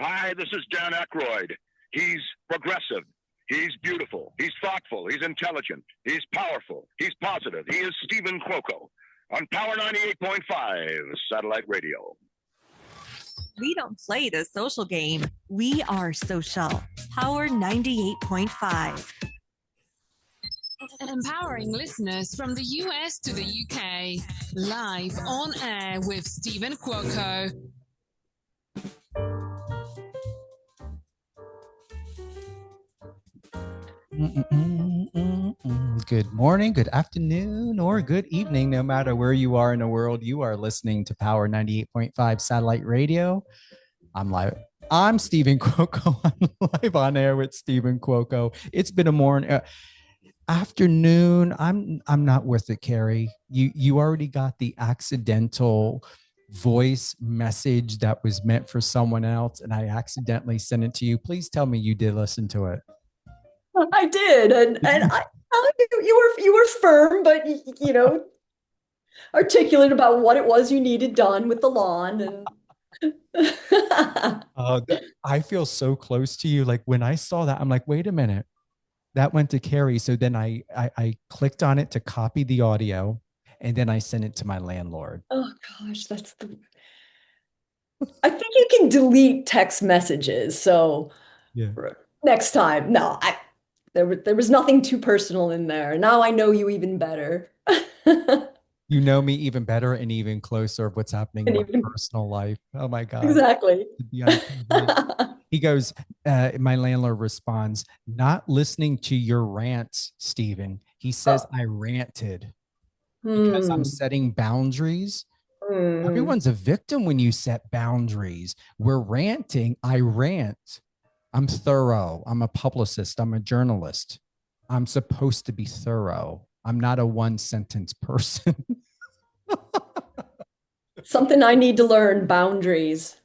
Hi, this is Dan Aykroyd. He's progressive. He's beautiful. He's thoughtful. He's intelligent. He's powerful. He's positive. He is Stephen Cuoco on Power 98.5 Satellite Radio. We don't play the social game. We are social. Power 98.5. Empowering listeners from the US to the UK. Live on air with Stephen Cuoco. Good morning, good afternoon, or good evening, no matter where you are in the world. You are listening to Power 98.5 Satellite Radio. I'm Stephen Cuoco. I'm live on air with Stephen Cuoco. It's been a morning, afternoon. I'm not with it, Carrie. You already got the accidental voice message that was meant for someone else, and I accidentally sent it to you. Please tell me you did listen to it. I did, and you were firm, but articulate about what it was you needed done with the lawn, and I feel so close to you. Like when I saw that, I'm like, wait a minute, that went to Carrie. So then I clicked on it to copy the audio, and then I sent it to my landlord. Oh gosh, I think you can delete text messages. So yeah. Next time, no, there was nothing too personal in there. Now I know you even better. You know me even better and even closer of what's happening in my personal life. Oh my God. Exactly. He goes, my landlord responds, not listening to your rants, Stephen. He says, I ranted because I'm setting boundaries. Everyone's a victim when you set boundaries. We're ranting. I rant. I'm thorough. I'm a publicist. I'm a journalist. I'm supposed to be thorough. I'm not a one-sentence person. Something I need to learn, boundaries,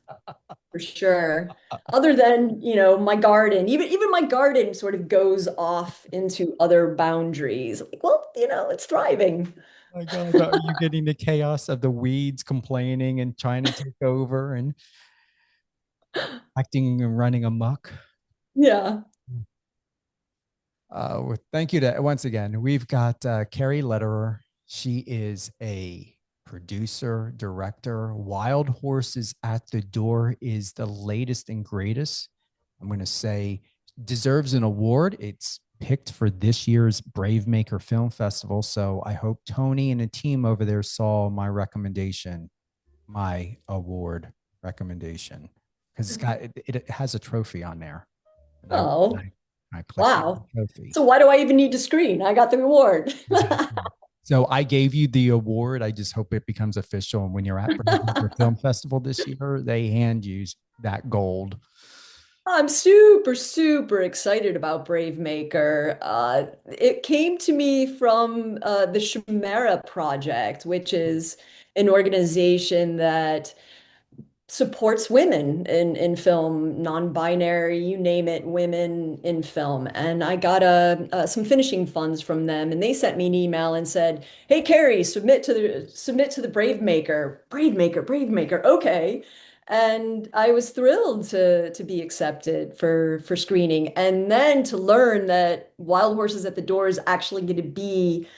for sure. Other than, my garden, even my garden sort of goes off into other boundaries. Like, well, it's thriving. Oh my God, are you getting the chaos of the weeds complaining and trying to take over and acting and running amok? Yeah. Thank you to once again. We've got Carrie Lederer. She is a producer, director. Wild Horses at the Door is the latest and greatest. I'm going to say deserves an award. It's picked for this year's Brave Maker Film Festival. So I hope Tony and a team over there saw my recommendation, my award recommendation, because it has a trophy on there. Oh. Wow. So why do I even need to screen? I got the award. Exactly. So I gave you the award. I just hope it becomes official. And when you're at the film festival this year, they hand you that gold. I'm super, super excited about Brave Maker. It came to me from the Chimera Project, which is an organization that supports women in film, non-binary, you name it, women in film. And I got some finishing funds from them, and they sent me an email and said, "Hey, Carrie, submit to the Brave Maker, Brave Maker, Brave Maker." Okay. And I was thrilled to be accepted for screening, and then to learn that Wild Horses at the Door is actually going to be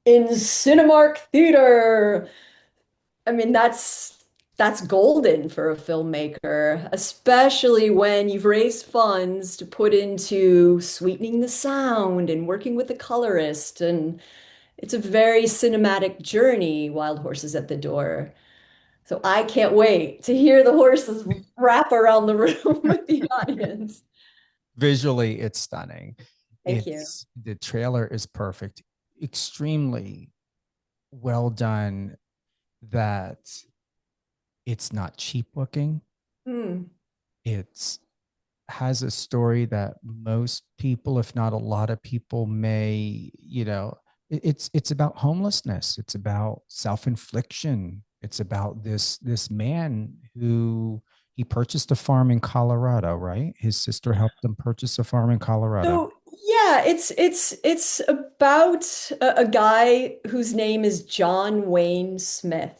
in Cinemark Theater. I mean, that's golden for a filmmaker, especially when you've raised funds to put into sweetening the sound and working with the colorist. And it's a very cinematic journey, Wild Horses at the Door. So I can't wait to hear the horses wrap around the room with the audience. Visually, it's stunning. Thank you. The trailer is perfect, extremely well done. That it's not cheap looking. It's has a story that most people, if not a lot of people, may, it's about homelessness. It's about self-infliction. It's about this man who he purchased a farm in Colorado, right? His sister helped him purchase a farm in Colorado. So yeah, it's about a guy whose name is John Wayne Smith.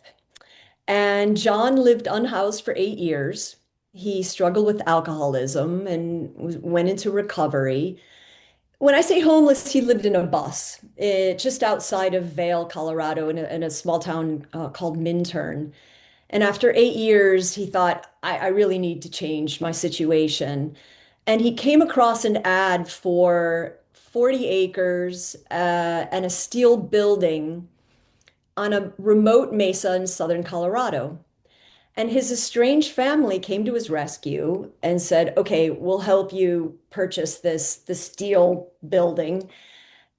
And John lived unhoused for 8 years. He struggled with alcoholism and went into recovery. When I say homeless, he lived in a bus just outside of Vail, Colorado, in a small town called Minturn. And after 8 years, he thought, I really need to change my situation. And he came across an ad for 40 acres and a steel building on a remote mesa in southern Colorado. And his estranged family came to his rescue and said, okay, we'll help you purchase this steel building.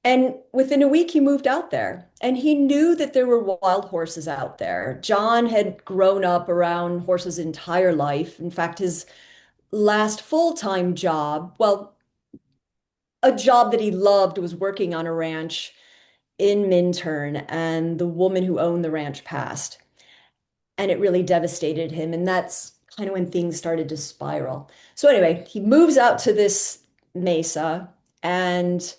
And within a week, he moved out there. And he knew that there were wild horses out there. John had grown up around horses his entire life. In fact, his last full-time job, well, a job that he loved was working on a ranch in Minturn, and the woman who owned the ranch passed. And it really devastated him. And that's kind of when things started to spiral. So, anyway, he moves out to this mesa and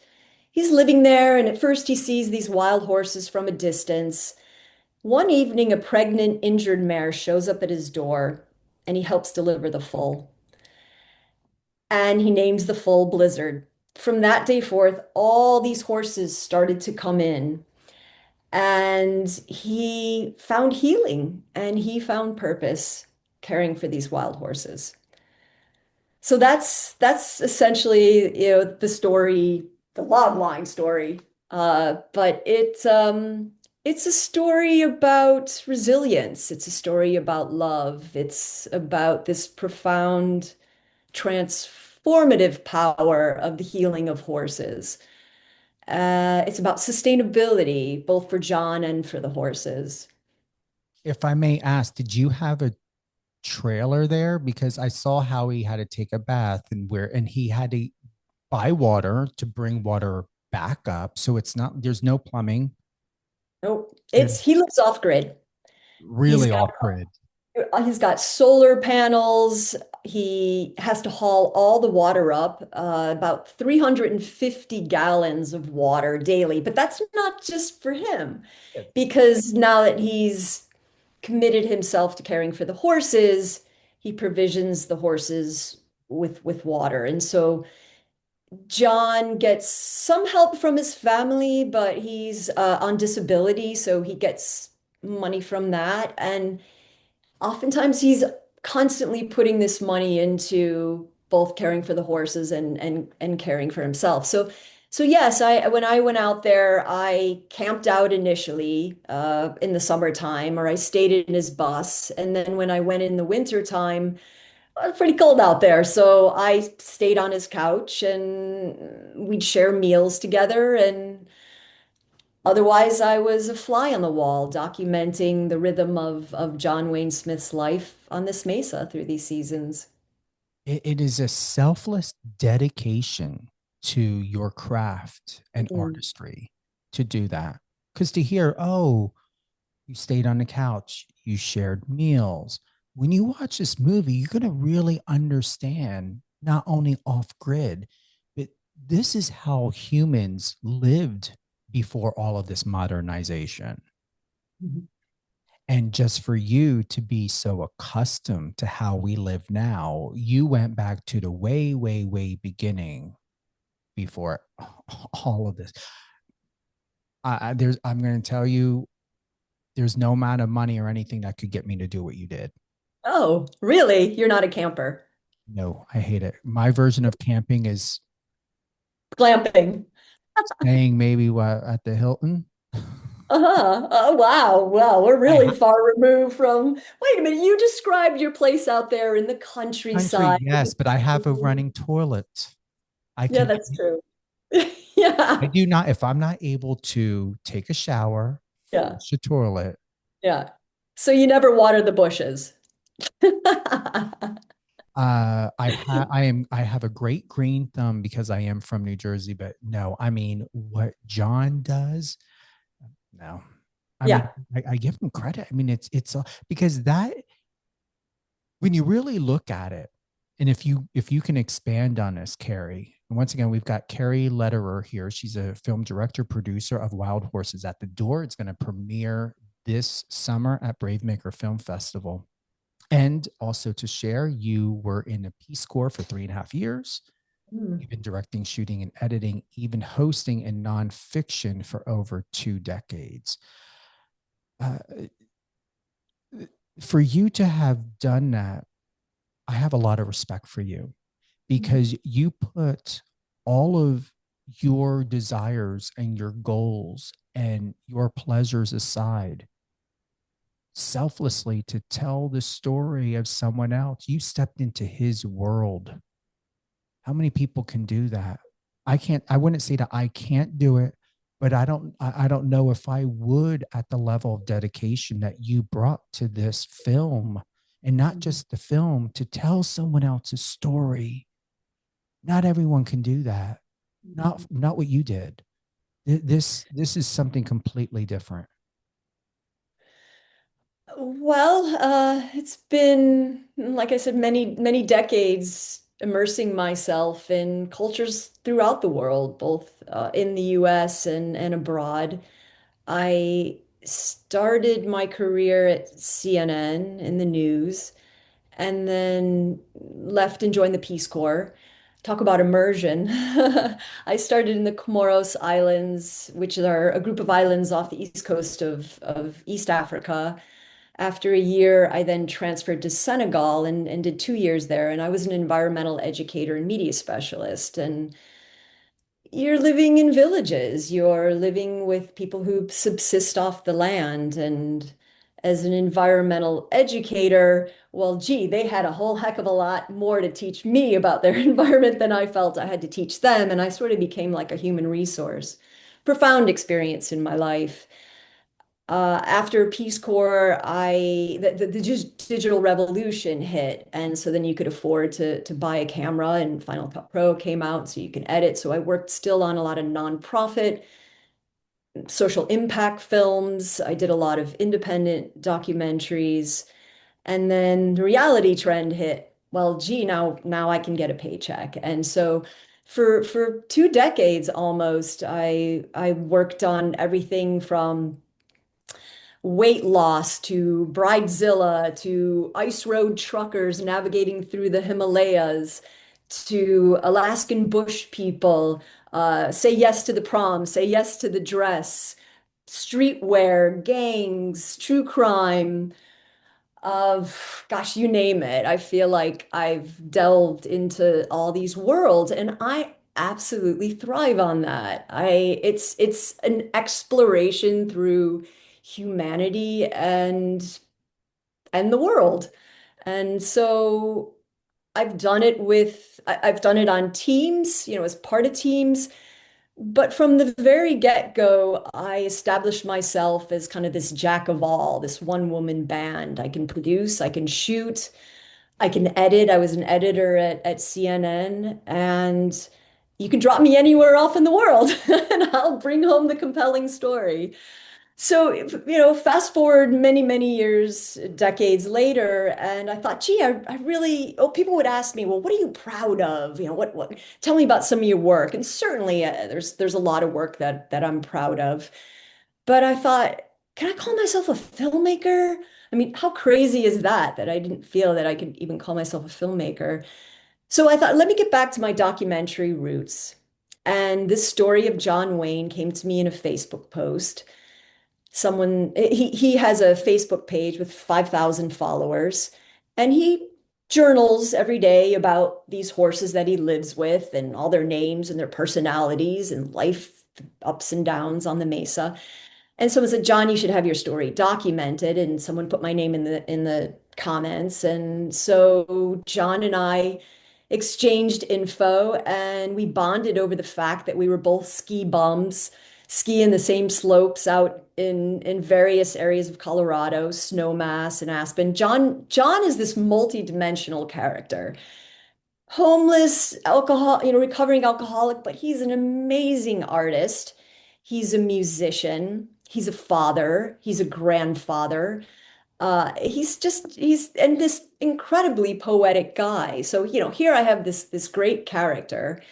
he's living there. And at first, he sees these wild horses from a distance. One evening, a pregnant, injured mare shows up at his door and he helps deliver the foal. And he names the foal Blizzard. From that day forth, all these horses started to come in. And he found healing and he found purpose caring for these wild horses. So that's essentially, the story, the log line story. But it's a story about resilience. It's a story about love. It's about this profound, transformative power of the healing of horses. It's about sustainability, both for John and for the horses. If I may ask, did you have a trailer there? Because I saw how he had to take a bath and he had to buy water to bring water back up. So it's not, there's no plumbing. Nope, There's he lives off grid. He's really got off grid. he's got solar panels. He has to haul all the water up, about 350 gallons of water daily. But that's not just for him, because now that he's committed himself to caring for the horses, he provisions the horses with water. And so John gets some help from his family, but he's on disability, so he gets money from that. And oftentimes he's constantly putting this money into both caring for the horses and caring for himself. So yes, I when I went out there, I camped out initially in the summertime, or I stayed in his bus, and then when I went in the wintertime, it was pretty cold out there, so I stayed on his couch and we'd share meals together. And otherwise, I was a fly on the wall, documenting the rhythm of John Wayne Smith's life on this mesa through these seasons. It is a selfless dedication to your craft and Mhm. artistry to do that. Because to hear, oh, you stayed on the couch, you shared meals. When you watch this movie, you're going to really understand not only off grid, but this is how humans lived before all of this modernization. Mhm. And just for you to be so accustomed to how we live now, you went back to the way, way, way beginning before all of this. I'm going to tell you, there's no amount of money or anything that could get me to do what you did. Oh, really? You're not a camper? No, I hate it. My version of camping is Glamping. staying maybe what, at the Hilton. Uh-huh. Oh, wow. Well, we're I really have far removed from. Wait a minute, you described your place out there in the country, countryside. yes, but I have a running toilet. I Yeah, can, that's true. I Yeah. do not, if I'm not able to take a shower, Yeah. flush the toilet. Yeah. So you never water the bushes. I have a great green thumb because I am from New Jersey, but no, I mean what John does, no. I mean, Yeah. I give him credit. I mean, because that, when you really look at it, and if you can expand on this, Carrie, and once again, we've got Carrie Lederer here. She's a film director, producer of Wild Horses at the Door. It's going to premiere this summer at Bravemaker Film Festival. And also to share, you were in a Peace Corps for 3.5 years. You've been directing, shooting, and editing, even hosting in nonfiction for over 2 decades. Uh, for you to have done that, I have a lot of respect for you because you put all of your desires and your goals and your pleasures aside selflessly to tell the story of someone else. You stepped into his world. How many people can do that? I can't, I wouldn't say that I can't do it, but I don't know if I would at the level of dedication that you brought to this film, and not just the film, to tell someone else's story. Not everyone can do that. Not what you did. This is something completely different. Well, it's been, like I said, many decades immersing myself in cultures throughout the world, both in the US and abroad. I started my career at CNN in the news and then left and joined the Peace Corps. Talk about immersion. I started in the Comoros Islands, which are a group of islands off the east coast of East Africa. After a year, I then transferred to Senegal and did 2 years there. And I was an environmental educator and media specialist. And you're living in villages, you're living with people who subsist off the land. And as an environmental educator, well, gee, they had a whole heck of a lot more to teach me about their environment than I felt I had to teach them. And I sort of became like a human resource. Profound experience in my life. After Peace Corps, the just digital revolution hit, and so then you could afford to buy a camera, and Final Cut Pro came out, so you can edit. So I worked still on a lot of nonprofit social impact films. I did a lot of independent documentaries, and then the reality trend hit. Well, gee, now I can get a paycheck, and so for 2 decades almost, I worked on everything from weight loss to bridezilla to ice road truckers navigating through the Himalayas to Alaskan bush people, say yes to the prom, say yes to the dress, streetwear, gangs, true crime, of gosh, you name it. I feel like I've delved into all these worlds and I absolutely thrive on that. It's an exploration through humanity and the world. And so I've done it on teams, as part of teams. But from the very get-go, I established myself as kind of this jack of all, this one-woman band. I can produce, I can shoot, I can edit. I was an editor at CNN, and you can drop me anywhere off in the world, and I'll bring home the compelling story. So, fast forward many years, decades later, and I thought, gee, I really, people would ask me, well, what are you proud of? Tell me about some of your work. And certainly there's a lot of work that I'm proud of. But I thought, can I call myself a filmmaker? I mean, how crazy is that I didn't feel that I could even call myself a filmmaker? So I thought, let me get back to my documentary roots. And this story of John Wayne came to me in a Facebook post. He has a Facebook page with 5,000 followers, and he journals every day about these horses that he lives with and all their names and their personalities and life ups and downs on the mesa. And someone said, John, you should have your story documented. And someone put my name in the comments. And so John and I exchanged info and we bonded over the fact that we were both ski bums, skiing the same slopes out in various areas of Colorado, Snowmass and Aspen. John is this multi-dimensional character, homeless, recovering alcoholic, but he's an amazing artist. He's a musician. He's a father. He's a grandfather. He's and this incredibly poetic guy. So, here I have this great character,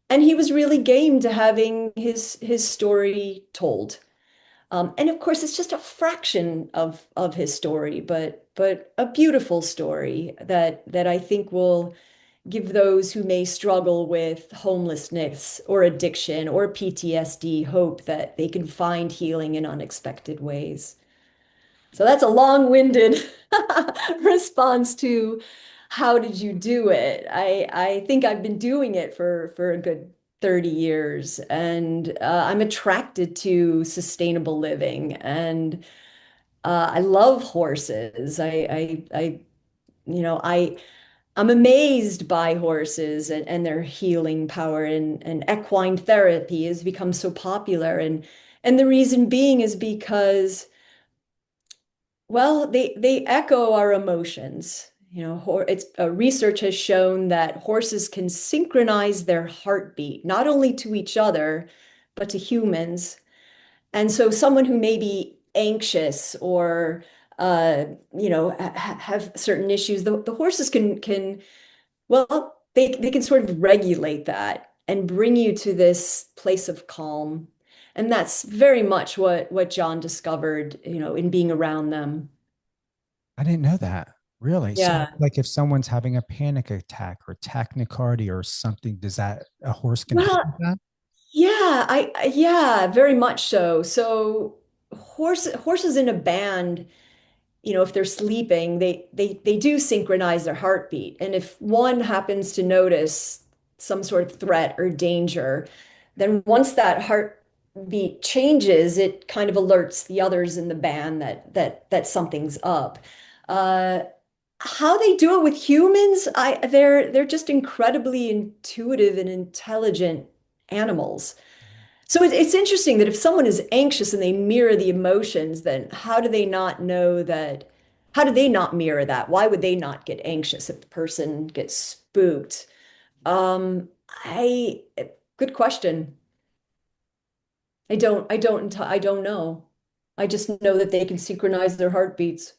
and he was really game to having his story told. And of course, it's just a fraction of his story, but a beautiful story that I think will give those who may struggle with homelessness or addiction or PTSD hope that they can find healing in unexpected ways. So that's a long-winded response to how did you do it? I think I've been doing it for a good 30 years, and I'm attracted to sustainable living, and I love horses. I'm amazed by horses and their healing power, and equine therapy has become so popular, and the reason being is because, well, they echo our emotions. It's research has shown that horses can synchronize their heartbeat, not only to each other, but to humans. And so someone who may be anxious or have certain issues, the horses can well, they can sort of regulate that and bring you to this place of calm. And that's very much what John discovered, in being around them. I didn't know that. Really? So, Yeah. like, if someone's having a panic attack or tachycardia or something, does that a horse can help Well, with that? yeah, yeah, very much so. So horses in a band, if they're sleeping, they do synchronize their heartbeat. And if one happens to notice some sort of threat or danger, then once that heartbeat changes, it kind of alerts the others in the band that something's up. Uh, how they do it with humans, they're just incredibly intuitive and intelligent animals. So it's interesting that if someone is anxious and they mirror the emotions, then how do they not know that? How do they not mirror that? Why would they not get anxious if the person gets spooked? Um, I Good question. I don't know. I just know that they can synchronize their heartbeats.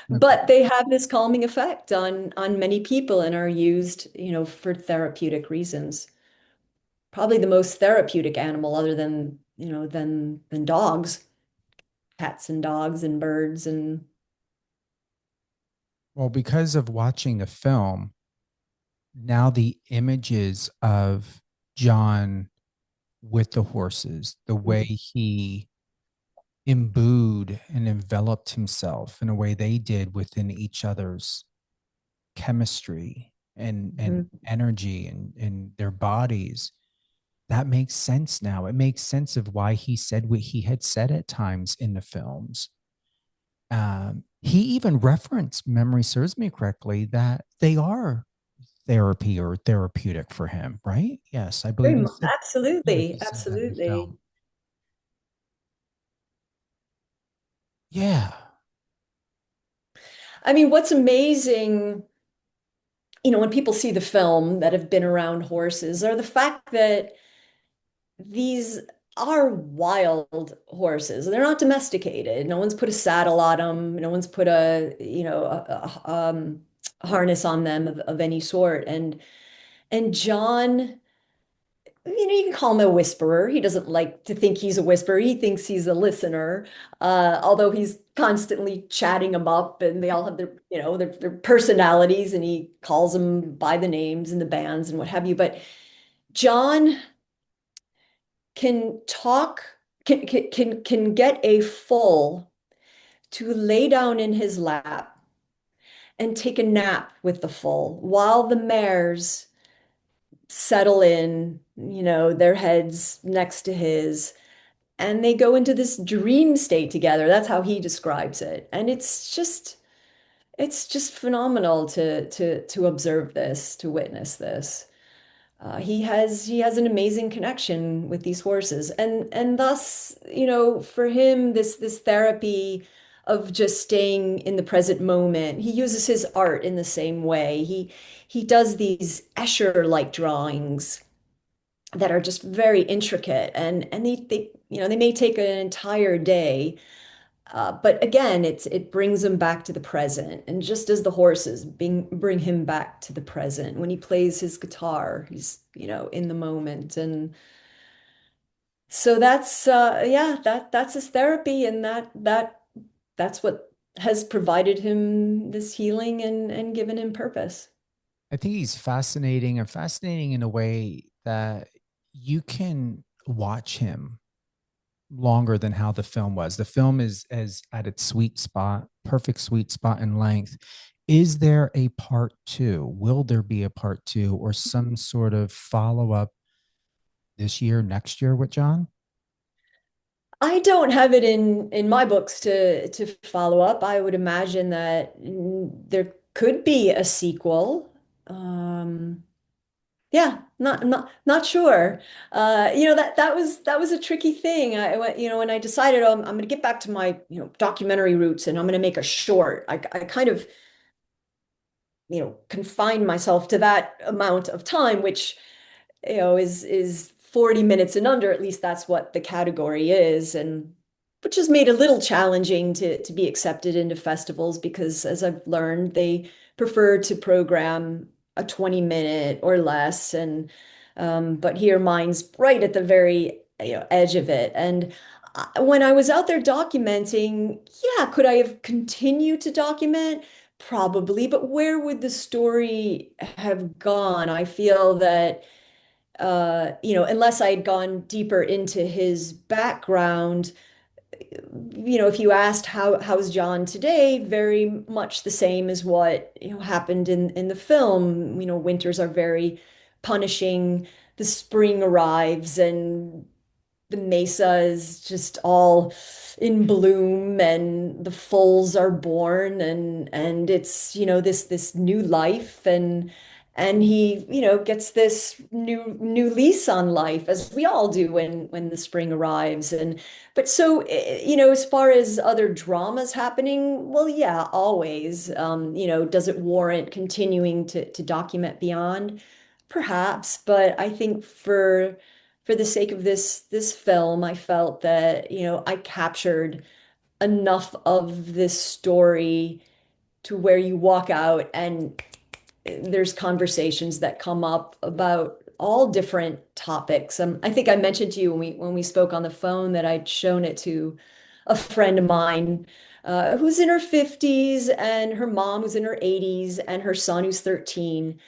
Okay. But they have this calming effect on many people and are used, for therapeutic reasons. Probably the most therapeutic animal other than, than dogs, cats and dogs and birds and Well, because of watching the film, now the images of John with the horses, the way he imbued and enveloped himself in a way they did within each other's chemistry and Mhm. energy and their bodies, that makes sense now. It makes sense of why he said what he had said at times in the films. He even referenced, memory serves me correctly, that they are therapy or therapeutic for him, right? Yes, I believe he said. Yeah, he Absolutely, said that in the absolutely. film. Yeah. I mean, what's amazing, when people see the film that have been around horses, are the fact that these are wild horses. They're not domesticated. No one's put a saddle on them. No one's put a harness on them of any sort. And John, you can call him a whisperer. He doesn't like to think he's a whisperer. He thinks he's a listener, although he's constantly chatting them up, and they all have their personalities, and he calls them by the names and the bands and what have you. But John can talk, can get a foal to lay down in his lap and take a nap with the foal while the mares settle in, their heads next to his, and they go into this dream state together. That's how he describes it. And it's just phenomenal to observe this, to witness this. He has an amazing connection with these horses, and thus, for him, this therapy of just staying in the present moment. He uses his art in the same way. He does these Escher-like drawings that are just very intricate, and they may take an entire day, but again, it brings him back to the present. And just as the horses bring him back to the present, when he plays his guitar, he's, in the moment. And so that's yeah, that's his therapy, and that's what has provided him this healing and given him purpose. I think he's fascinating and fascinating in a way that you can watch him longer than how the film was. The film is at its sweet spot, perfect sweet spot in length. Is there a part two? Will there be a part two or some sort of follow up this year, next year with John? I don't have it in my books to follow up. I would imagine that there could be a sequel. Um, yeah, not sure. That was a tricky thing. When I decided, I'm going to get back to my documentary roots, and I'm going to make a short. I kind of confine myself to that amount of time, which is 40 minutes and under. At least that's what the category is, and which has made it a little challenging to be accepted into festivals because, as I've learned, they prefer to program a 20-minute or less. And but here mine's right at the very edge of it. And when I was out there documenting, yeah, could I have continued to document? Probably, but where would the story have gone? I feel that unless I had gone deeper into his background, if you asked how's John today, very much the same as what happened in the film. Winters are very punishing. The spring arrives, and the mesa is just all in bloom, and the foals are born, and it's this new life, and he gets this new lease on life, as we all do when the spring arrives. And but so as far as other dramas happening, well, yeah, always. Does it warrant continuing to document beyond? Perhaps, but I think for the sake of this film, I felt that, I captured enough of this story to where you walk out and there's conversations that come up about all different topics. I think I mentioned to you when we spoke on the phone that I'd shown it to a friend of mine who's in her 50s, and her mom who's in her 80s, and her son who's 13.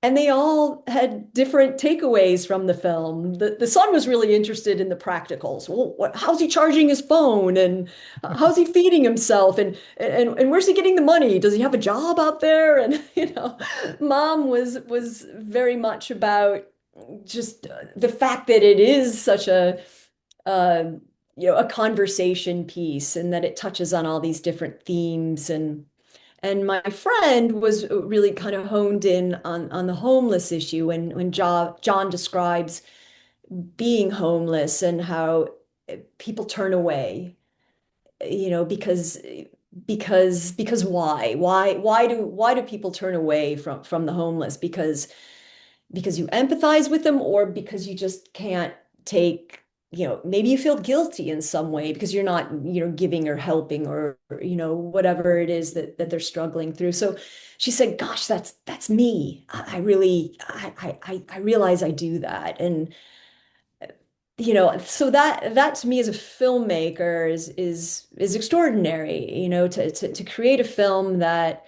And they all had different takeaways from the film. The son was really interested in the practicals. Well, how's he charging his phone, and how's he feeding himself, and where's he getting the money? Does he have a job out there? And mom was very much about just the fact that it is such uh, a conversation piece, and that it touches on all these different themes. And my friend was really kind of honed in on the homeless issue, when John describes being homeless and how people turn away, because why do people turn away from the homeless? Because you empathize with them, or because you just can't take, maybe you feel guilty in some way because you're not, giving or helping, or whatever it is that they're struggling through. So she said, gosh, that's me. I really, I realize I do that. And so that to me as a filmmaker is extraordinary, to create a film that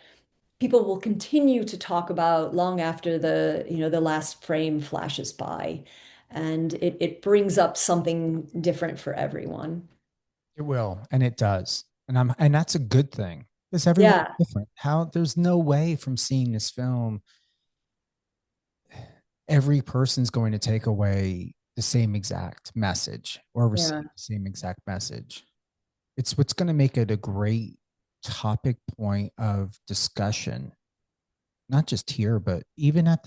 people will continue to talk about long after the last frame flashes by. And it brings up something different for everyone. It will, and it does. And that's a good thing because everyone's Yeah, different. How there's no way from seeing this film every person's going to take away the same exact message or receive yeah. the same exact message. It's what's going to make it a great topic point of discussion, not just here, but even at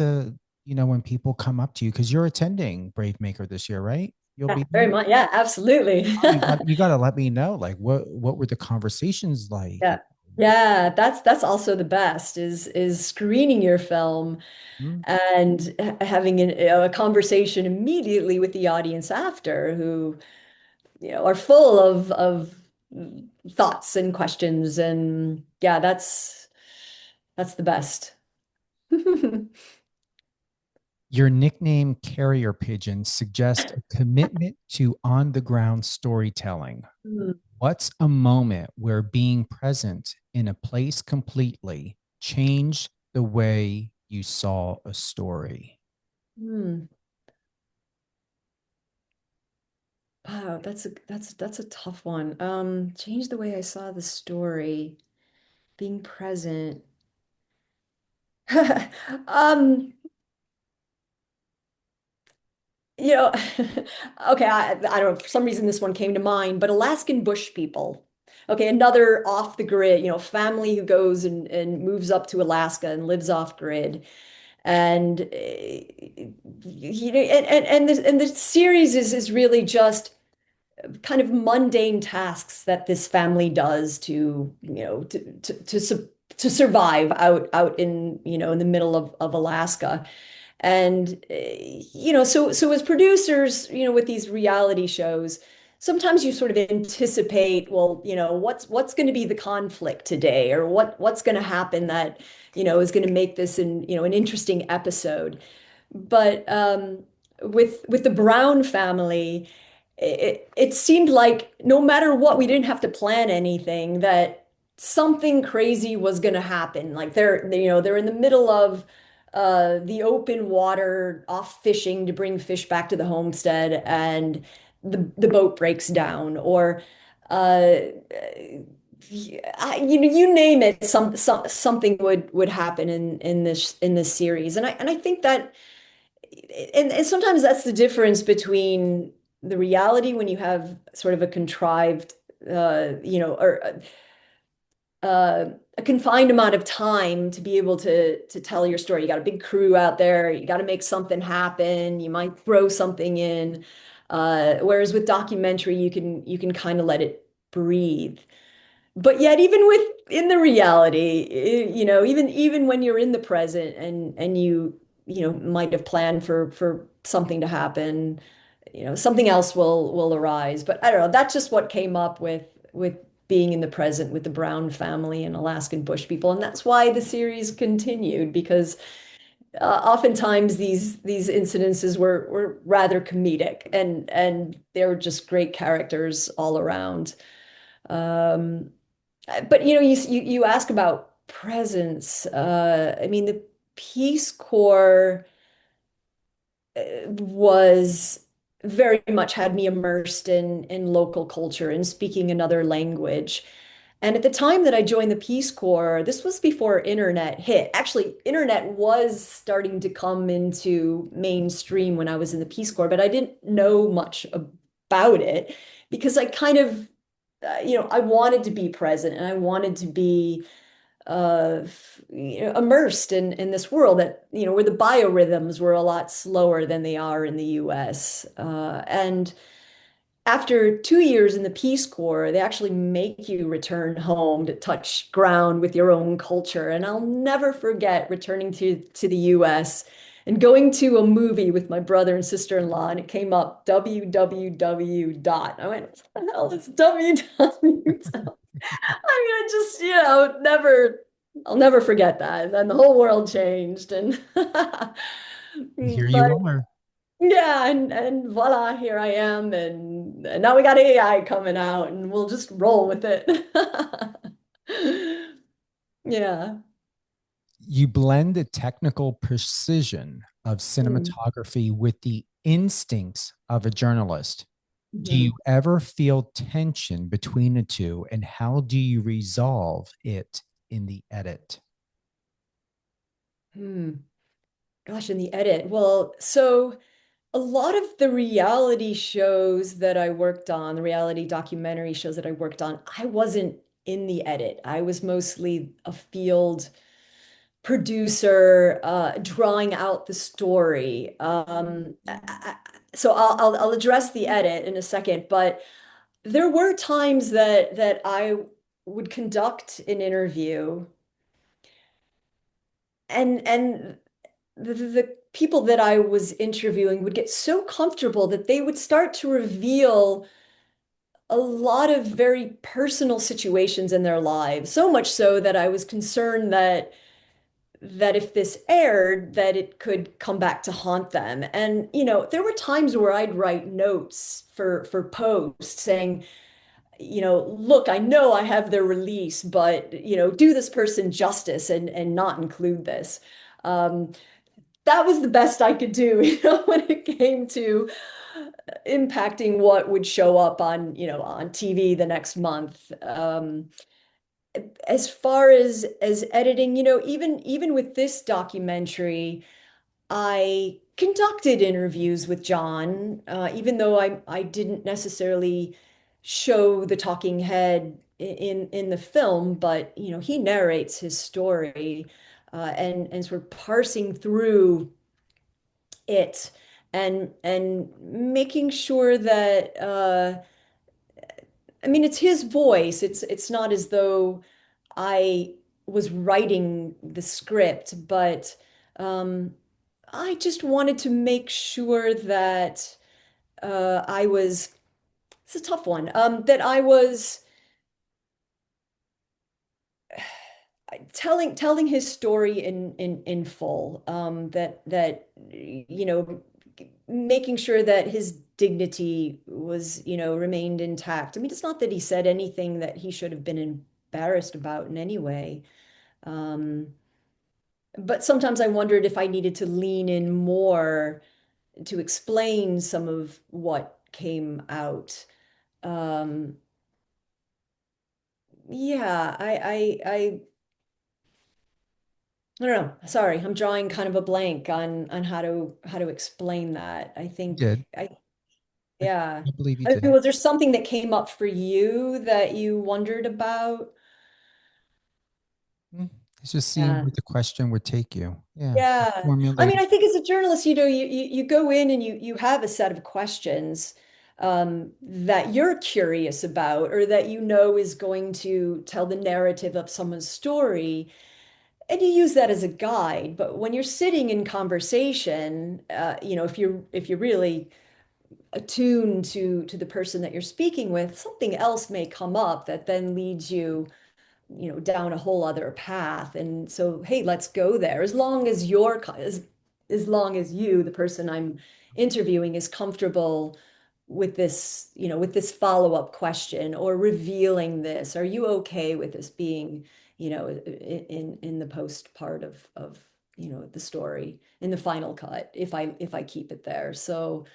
when people come up to you, because you're attending Brave Maker this year, right? You'll Yeah, be very there. much. Yeah, absolutely. Oh, you got to let me know, like what were the conversations like? Yeah. Yeah, that's also the best is screening your film Hmm? and having a conversation immediately with the audience after, who are full of thoughts and questions. And yeah, that's the best. Your nickname, Carrier Pigeon, suggests a commitment to on the ground storytelling. Hmm. What's a moment where being present in a place completely changed the way you saw a story? Hmm. Wow, that's a tough one. Change the way I saw the story, being present. Um, you know, okay, I don't know, for some reason this one came to mind, but Alaskan bush people. Okay, another off the grid, family who goes and moves up to Alaska and lives off grid. And and the series is really just kind of mundane tasks that this family does to survive out in the middle of Alaska. And so as producers, with these reality shows, sometimes you sort of anticipate, well, what's going to be the conflict today, or what's going to happen that is going to make this an interesting episode. But with the Brown family, it seemed like no matter what, we didn't have to plan anything, that something crazy was going to happen. Like they're in the middle of the open water, off fishing to bring fish back to the homestead, and the boat breaks down, or uh, you name it, something would happen in this series. And I think that, and sometimes that's the difference between the reality, when you have sort of a contrived, or a confined amount of time to be able to tell your story. You got a big crew out there. You got to make something happen. You might throw something in. Whereas with documentary, you can kind of let it breathe. But yet, even within the reality, even when you're in the present, and you might have planned for something to happen, something else will arise. But I don't know, that's just what came up with being in the present with the Brown family and Alaskan bush people. And that's why the series continued, because oftentimes these incidences were rather comedic, and they were just great characters all around. Um, but you ask about presence. I mean, the Peace Corps was very much had me immersed in local culture and speaking another language. And at the time that I joined the Peace Corps, this was before internet hit. Actually, internet was starting to come into mainstream when I was in the Peace Corps, but I didn't know much about it, because I kind of, I wanted to be present, and I wanted to be immersed in this world that, where the biorhythms were a lot slower than they are in the US. And after 2 years in the Peace Corps, they actually make you return home to touch ground with your own culture. And I'll never forget returning to the US and going to a movie with my brother and sister-in-law, and it came up www dot. I went, what the hell is www? I mean, I just, I'll never forget that. And then the whole world changed. And Here but you are. yeah, and voila, here I am. And now we got AI coming out, and we'll just roll with it. Yeah. You blend the technical precision of Mm. cinematography with the instincts of a journalist. Do you Mhm. ever feel tension between the two, and how do you resolve it in the edit? Hmm. Gosh, in the edit. Well, so a lot of the reality shows that I worked on, the reality documentary shows that I worked on, I wasn't in the edit. I was mostly a field producer, drawing out the story. So I'll address the edit in a second, but there were times that I would conduct an interview, and the people that I was interviewing would get so comfortable that they would start to reveal a lot of very personal situations in their lives, so much so that I was concerned that that if this aired, that it could come back to haunt them. And, there were times where I'd write notes for posts saying, look, I know I have their release, but, do this person justice and not include this. Um, that was the best I could do, when it came to impacting what would show up on TV the next month. As far as editing, even with this documentary, I conducted interviews with John, even though I didn't necessarily show the talking head in the film, but he narrates his story, and sort of parsing through it and making sure that I mean, it's his voice. It's not as though I was writing the script, but um, I just wanted to make sure that I was, it's a tough one, that I was telling his story in full, that making sure that his dignity was, remained intact. I mean, it's not that he said anything that he should have been embarrassed about in any way. Um, but sometimes I wondered if I needed to lean in more to explain some of what came out. Um, yeah, I don't know. Sorry, I'm drawing kind of a blank on how to explain that. I You think did. I, yeah. I believe you I mean, did. was there something that came up for you that you wondered about? Mm. It's just seeing Yeah. where the question would take you. Yeah. Yeah. I mean, Formulating. I think as a journalist, you go in and you have a set of questions that you're curious about or that is going to tell the narrative of someone's story. And you use that as a guide. But when you're sitting in conversation, if you're really attuned to the person that you're speaking with, something else may come up that then leads you, down a whole other path. And so, hey, let's go there. As long as you, the person I'm interviewing, is comfortable with this follow-up question or revealing this. Are you okay with this being, in the post part of the story, in the final cut, if I keep it there. So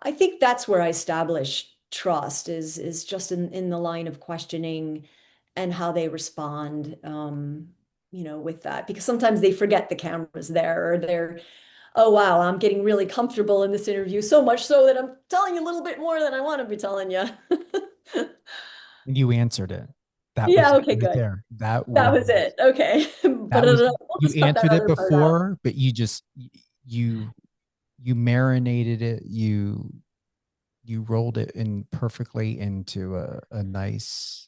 I think that's where I establish trust is just in the line of questioning and how they respond, with that. Because sometimes they forget the camera's there, or they're, oh wow, I'm getting really comfortable in this interview, so much so that I'm telling you a little bit more than I want to be telling you. You answered it. That was Yeah, it okay, right good. there. That That was was it. Okay. But that was we'll you just cut that answered it other part out. before, but you you marinated it. You rolled it in perfectly into a nice.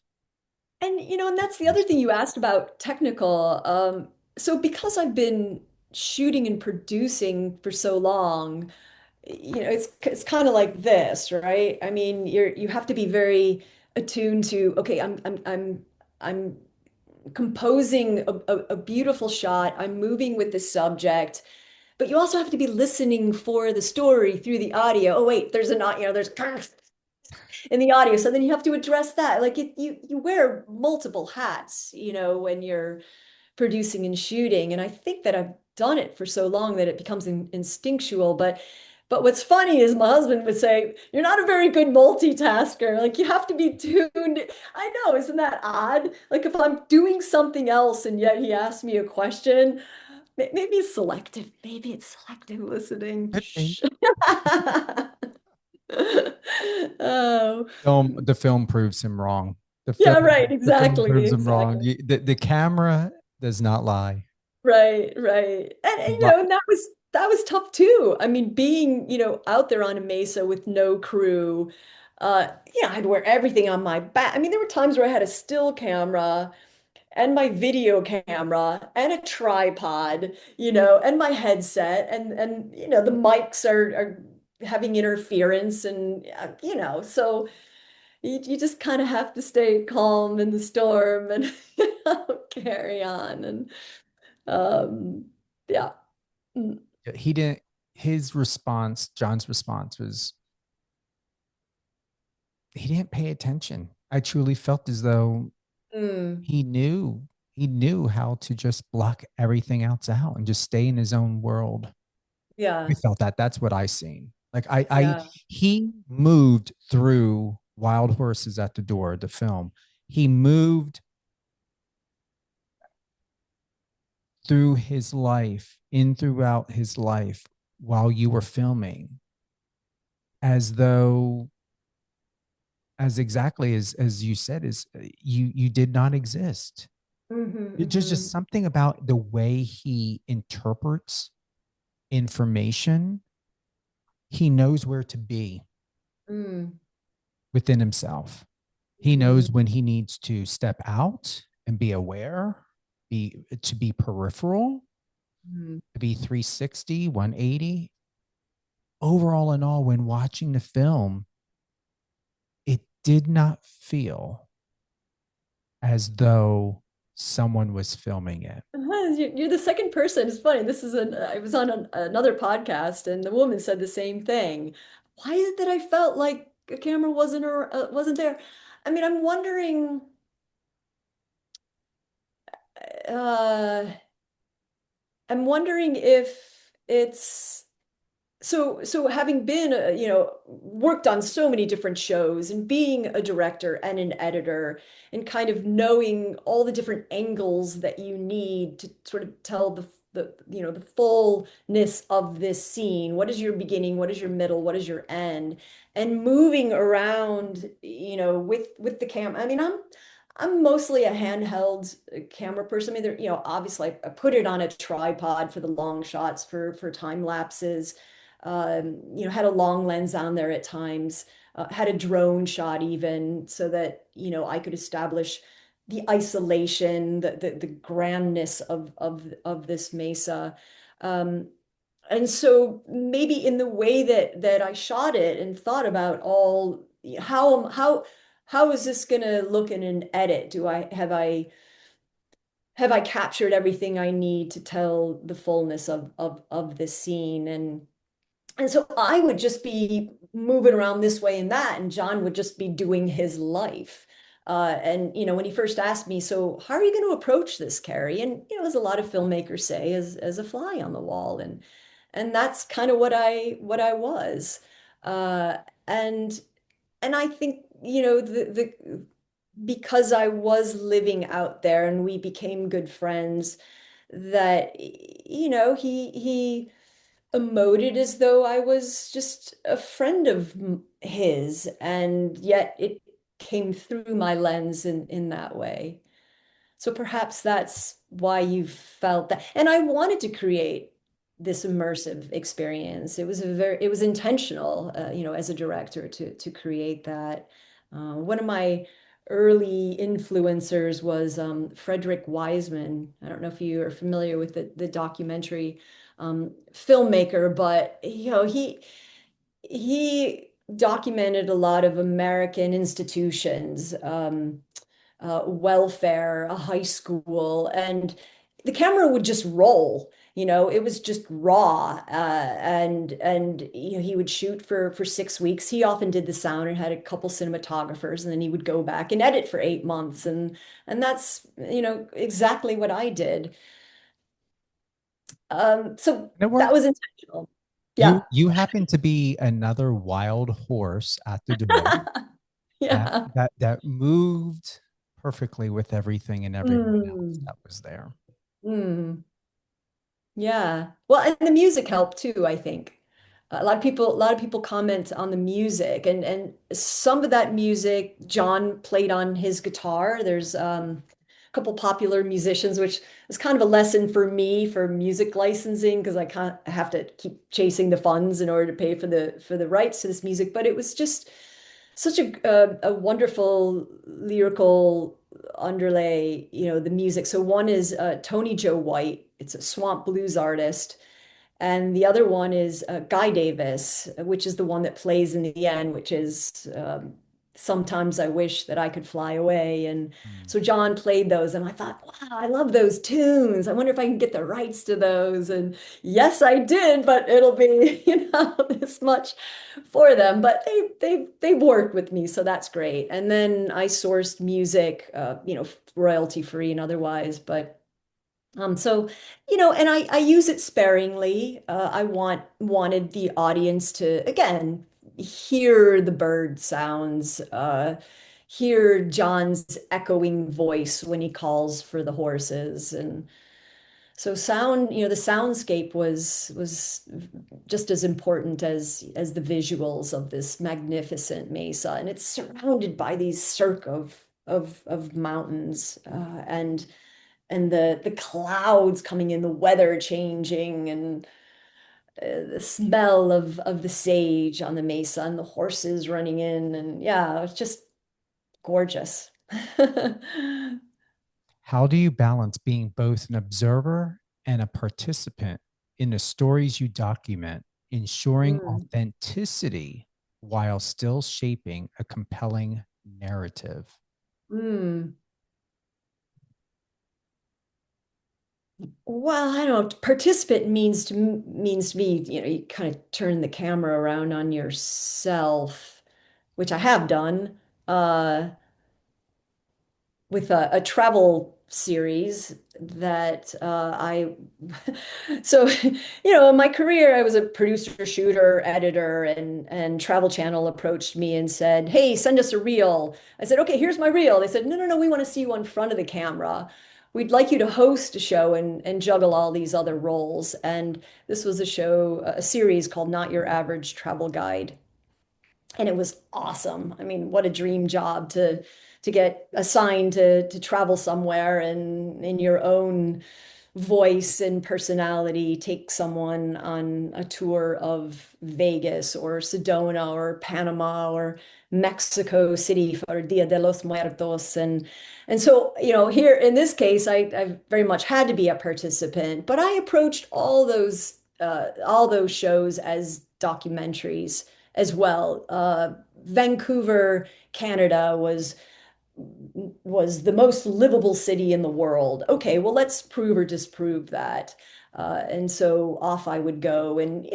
And that's the other thing you asked about technical. So because I've been shooting and producing for so long, it's kind of like this, right? I mean, you have to be very attuned to, okay, I'm composing a beautiful shot. I'm moving with the subject, but you also have to be listening for the story through the audio. Oh, wait, there's in the audio. So then you have to address that. Like you wear multiple hats, when you're producing and shooting. And I think that I've done it for so long that it becomes instinctual. But what's funny is my husband would say, "You're not a very good multitasker. Like you have to be tuned." I know, isn't that odd? Like if I'm doing something else and yet he asks me a question, maybe it's selective. Maybe it's selective listening. Could be. Shh. Oh, The film proves him wrong. The yeah, film right. the film Exactly. proves him wrong. Exactly. The camera does not lie. Right, right. And But and that was tough too. I mean, being, out there on a mesa with no crew, I'd wear everything on my back. I mean, there were times where I had a still camera and my video camera and a tripod, and my headset and the mics are having interference and so you just kind of have to stay calm in the storm and carry on. And Um, yeah. Mm, He didn't, his response, John's response was, he didn't pay attention. I truly felt as though mm, he knew, he knew how to just block everything else out and just stay in his own world. I yeah. felt that. That's what I seen. Like I, Yeah. he moved through Wild Horses at the Door, the film. He moved through his life, in throughout his life while you were filming, as though, as exactly as you said, is you did not exist. Hmm. There's Hmm. just something about the way he interprets information. He knows where to be Mm, within himself. He hmm. knows when he needs to step out and be aware, be peripheral, Hmm. to be 360, 180. Overall in all, when watching the film, it did not feel as though someone was filming it. You're the second person. It's funny. I was on another podcast and the woman said the same thing. Why is it that I felt like a camera wasn't there? I mean, uh, I'm wondering if it's so having been worked on so many different shows and being a director and an editor and kind of knowing all the different angles that you need to sort of tell the fullness of this scene. What is your beginning? What is your middle? What is your end? And moving around, with the camera. I mean, I'm mostly a handheld camera person. I mean, obviously I put it on a tripod for the long shots for time lapses. Had a long lens on there at times, had a drone shot even so that, I could establish the isolation, the grandness of this mesa. Um, and so maybe in the way that I shot it and thought about all how is this going to look in an edit? Have I captured everything I need to tell the fullness of this scene? And so I would just be moving around this way and that, and John would just be doing his life. And when he first asked me, so how are you going to approach this, Carrie? And as a lot of filmmakers say, as a fly on the wall, and that's kind of what I was. Uh, and and I think the because I was living out there and we became good friends, that he emoted as though I was just a friend of his, and yet it came through my lens in that way. So perhaps that's why you felt that. And I wanted to create this immersive experience. It was intentional, as a director to create that. One of my early influencers was Frederick Wiseman. I don't know if you are familiar with the documentary filmmaker, but he documented a lot of American institutions. Welfare, a high school, and the camera would just roll. It was just raw, and he would shoot for 6 weeks. He often did the sound and had a couple cinematographers, and then he would go back and edit for 8 months, and that's exactly what I did. So And it that worked. was intentional. You Yeah. you happen to be another wild horse at the door that Yeah. that moved perfectly with everything and everyone else Mm. that was there. Mm. Yeah. Well, and the music helped too, I think. A lot of people comment on the music, and some of that music John played on his guitar. There's a couple popular musicians, which is kind of a lesson for me for music licensing because I have to keep chasing the funds in order to pay for the rights to this music. But it was just such a wonderful lyrical underlay, the music. So one is Tony Joe White. It's a swamp blues artist. And the other one is Guy Davis, which is the one that plays in the end, which is Sometimes I wish that I could fly away. And Mm. so John played those, and I thought, wow, I love those tunes. I wonder if I can get the rights to those. And yes, I did, but it'll be, this much for them. But they've worked with me, so that's great. And then I sourced music, royalty free and otherwise, but so, and I use it sparingly. I wanted the audience to, again, hear the bird sounds, hear John's echoing voice when he calls for the horses. And so sound, the soundscape was just as important as the visuals of this magnificent mesa. And it's surrounded by these cirque of mountains, and the clouds coming in, the weather changing, and the smell of the sage on the mesa and the horses running in. And yeah, it's just gorgeous. How do you balance being both an observer and a participant in the stories you document, ensuring Mm. authenticity while still shaping a compelling narrative? Mm. Well, I don't know. Participant means to me, you kind of turn the camera around on yourself, which I have done. With a travel series that so in my career I was a producer, shooter, editor, and Travel Channel approached me and said, hey, send us a reel. I said, okay, here's my reel. They said, no, no, no, we want to see you in front of the camera. We'd like you to host a show and juggle all these other roles. And this was a series called Not Your Average Travel Guide, and it was awesome. I mean, what a dream job to get assigned to travel somewhere and in your own voice and personality take someone on a tour of Vegas or Sedona or Panama or Mexico City for Dia de los Muertos. And so, here in this case, I very much had to be a participant, but I approached all those shows as documentaries as well. Vancouver, Canada was the most livable city in the world. Okay, well, let's prove or disprove that. And so off I would go, and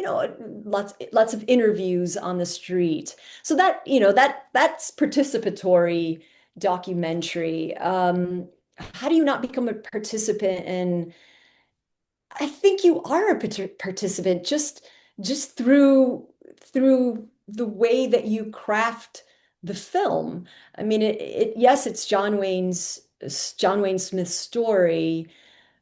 lots of interviews on the street. So that's participatory documentary. How do you not become a participant? And I think you are a participant just through the way that you craft the film. I mean, yes, it's John Wayne Smith's story,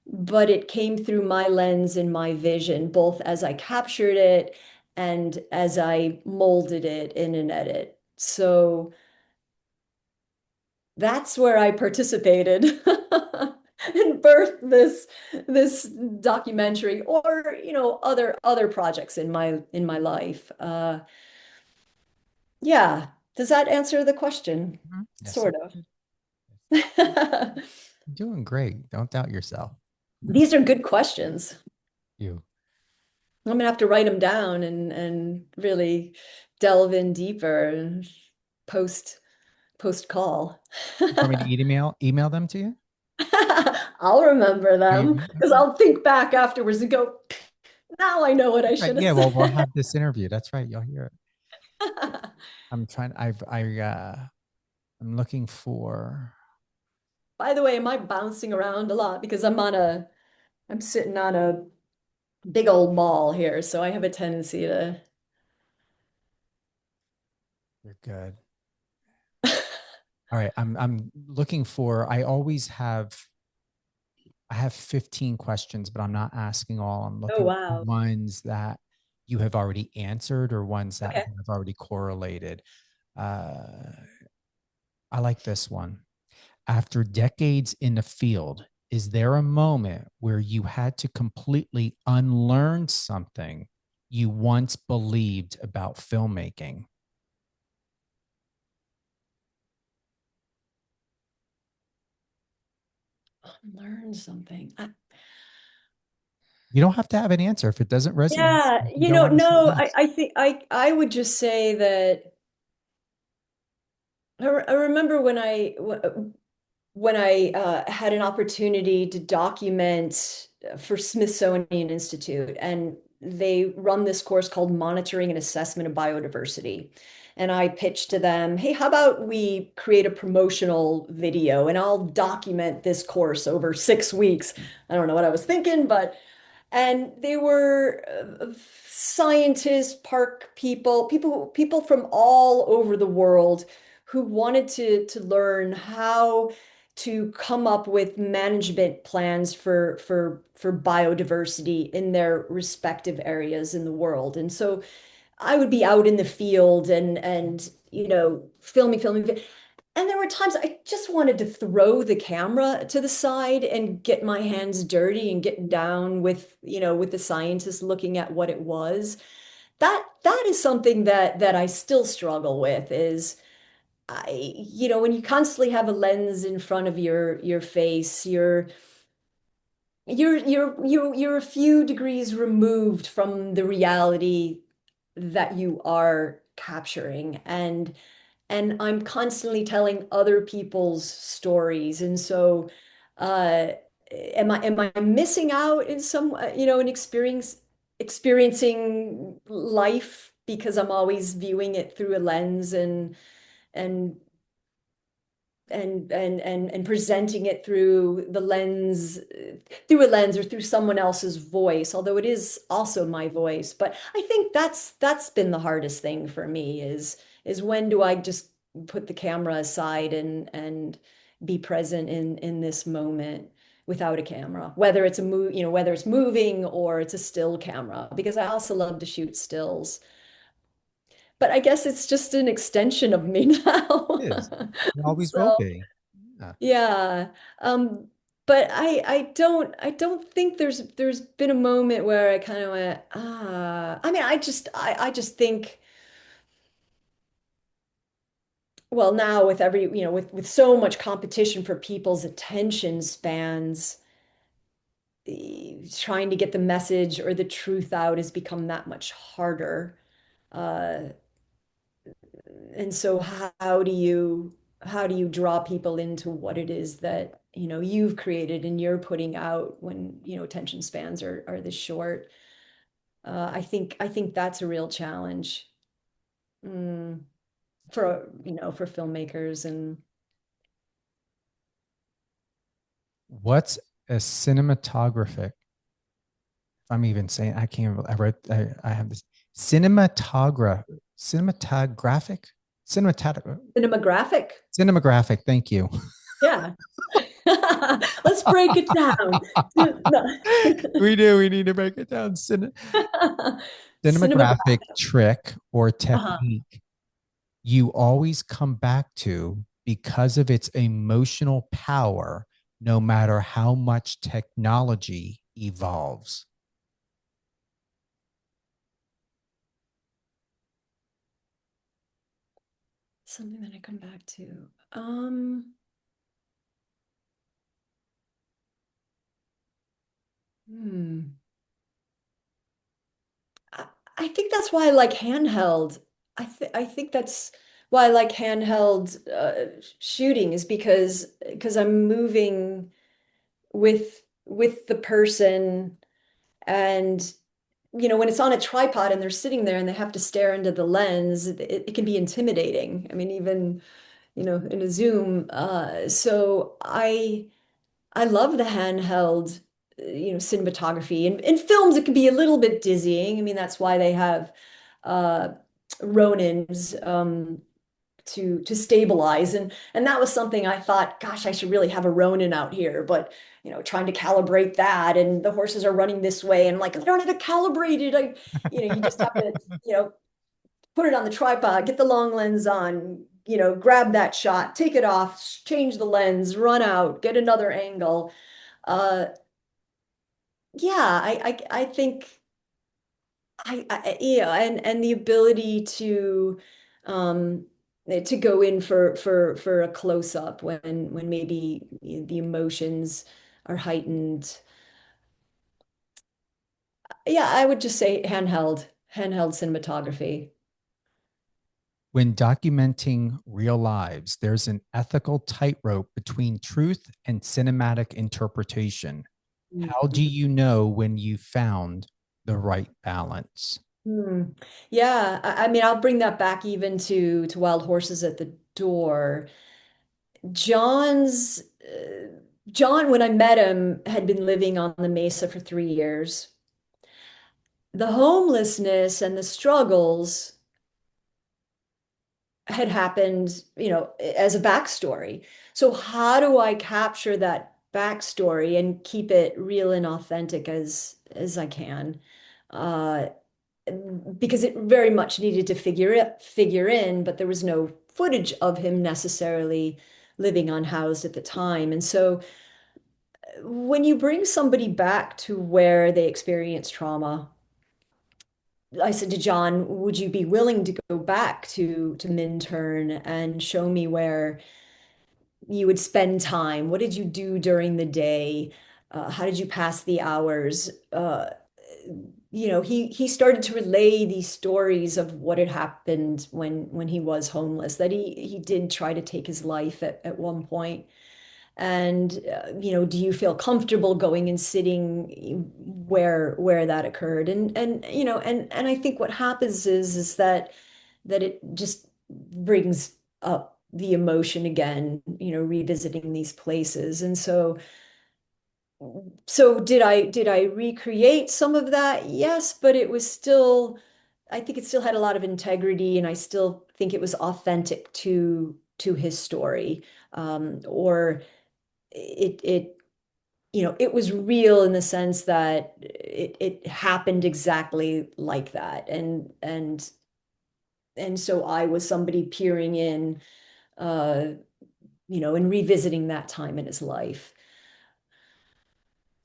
but it came through my lens and my vision, both as I captured it and as I molded it in an edit. So that's where I participated and birthed this documentary, or other projects in my life. Yeah. Does that answer the question? Mhm. Yes, Sort it of. did. You're doing great. Don't doubt yourself. These are good questions. You. I'm gonna have to write them down and really delve in deeper and post post call. You want me to email them to you? I'll remember Oh, you them will? because Okay. I'll think back afterwards and go, now I know what I That's right. should have Yeah, well, we'll said. have this interview. That's right. You'll hear it. I'm trying. I'm looking for. By the way, am I bouncing around a lot because I'm sitting on a big old ball here, so I have a tendency to. You're good. All right. I'm looking for. I have 15 questions, but I'm not asking all. I'm Oh, looking for wow. ones that you have already answered or ones that Okay. have already correlated. Uh, I like this one. After decades in the field, is there a moment where you had to completely unlearn something you once believed about filmmaking? Learn something. You don't have to have an answer. If it doesn't resonate, Yeah, you don't want to say no, yes. I think I would just say that I remember when I had an opportunity to document for Smithsonian Institute, and they run this course called Monitoring and Assessment of Biodiversity. And I pitched to them, hey, how about we create a promotional video and I'll document this course over 6 weeks. I don't know what I was thinking, but and they were scientists, park people, people from all over the world who wanted to learn how to come up with management plans for biodiversity in their respective areas in the world. And so I would be out in the field and filming. And there were times I just wanted to throw the camera to the side and get my hands dirty and get down with the scientists looking at what it was. That is something that I still struggle with is when you constantly have a lens in front of your face, you're a few degrees removed from the reality that you are capturing. And I'm constantly telling other people's stories. And so, uh, am I missing out in some, in experiencing life because I'm always viewing it through a lens and and presenting it through a lens or through someone else's voice, although it is also my voice. But I think that's been the hardest thing for me is when do I just put the camera aside and be present in this moment without a camera, whether it's whether it's moving or it's a still camera, because I also love to shoot stills. But I guess it's just an extension of me now. It is. It always will So be. Yeah. yeah. But I don't think there's been a moment where I kind of went, I mean, I just think, well, now with with so much competition for people's attention spans, trying to get the message or the truth out has become that much harder. Uh, and so how do you draw people into what it is that you've created and you're putting out when attention spans are this short. I think that's a real challenge, mm, for filmmakers. And What's a cinematographic? I'm even saying I can't. I have this cinematographic, cinematographic, cinematographic. cinematographic. Thank you. Yeah. Let's break it down. No. We do. We need to break it down. Cinematographic Cinematographic. trick or Uh-huh. technique you always come back to because of its emotional power, no matter how much technology evolves. Something that I come back to. Hmm. I, I think that's why I like handheld. I think that's why I like handheld shooting is because I'm moving with the person. And when it's on a tripod and they're sitting there and they have to stare into the lens, it can be intimidating. I mean, even in a Zoom. So I love the handheld, cinematography. In films, it can be a little bit dizzying. I mean, that's why they have uh, Ronins, to stabilize. And that was something I thought, gosh, I should really have a Ronin out here. But trying to calibrate that, and the horses are running this way, and like I don't have it calibrated. You just have to, put it on the tripod, get the long lens on, grab that shot, take it off, change the lens, run out, get another angle. Uh, yeah, I think and the ability um to go in for a close up when maybe the emotions are heightened. Yeah, I would just say handheld cinematography. When documenting real lives, there's an ethical tightrope between truth and cinematic interpretation. How do Mhm. you know when you found the right balance? Hmm. Yeah, I mean, I'll bring that back even to Wild Horses at the Door. John's John, when I met him, had been living on the Mesa for 3 years. The homelessness and the struggles had happened, as a backstory. So how do I capture that backstory and keep it real and authentic as I can? Uh, because it very much needed to figure in, but there was no footage of him necessarily living unhoused at the time. And so when you bring somebody back to where they experience trauma, I said to John, would you be willing to go back to Minturn and show me where you would spend time? What did you do during the day? How did you pass the hours? He started to relay these stories of what had happened when he was homeless, that he did try to take his life at one point. And do you feel comfortable going and sitting where that occurred? And I think what happens is that it just brings up the emotion again, revisiting these places. And so did I recreate some of that? Yes, but it was still, I think it still had a lot of integrity, and I still think it was authentic to his story. Or it was real in the sense that it happened exactly like that. And so I was somebody peering in, uh, and revisiting that time in his life.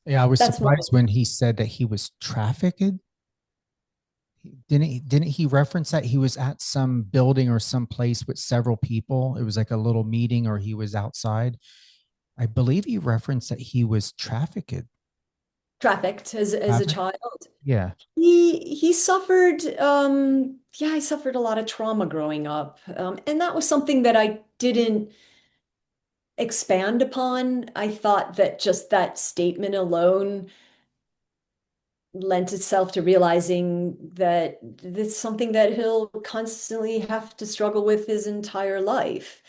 Yeah, I was That's my, surprised when he said that he was trafficked. Didn't he reference that he was at some building or some place with several people? It was like a little meeting, or he was outside. I believe he referenced that he was trafficked. trafficked as a Trafficked? child. Yeah. He suffered, yeah, he suffered a lot of trauma growing up. And that was something that I didn't expand upon. I thought that just that statement alone lent itself to realizing that this is something that he'll constantly have to struggle with his entire life.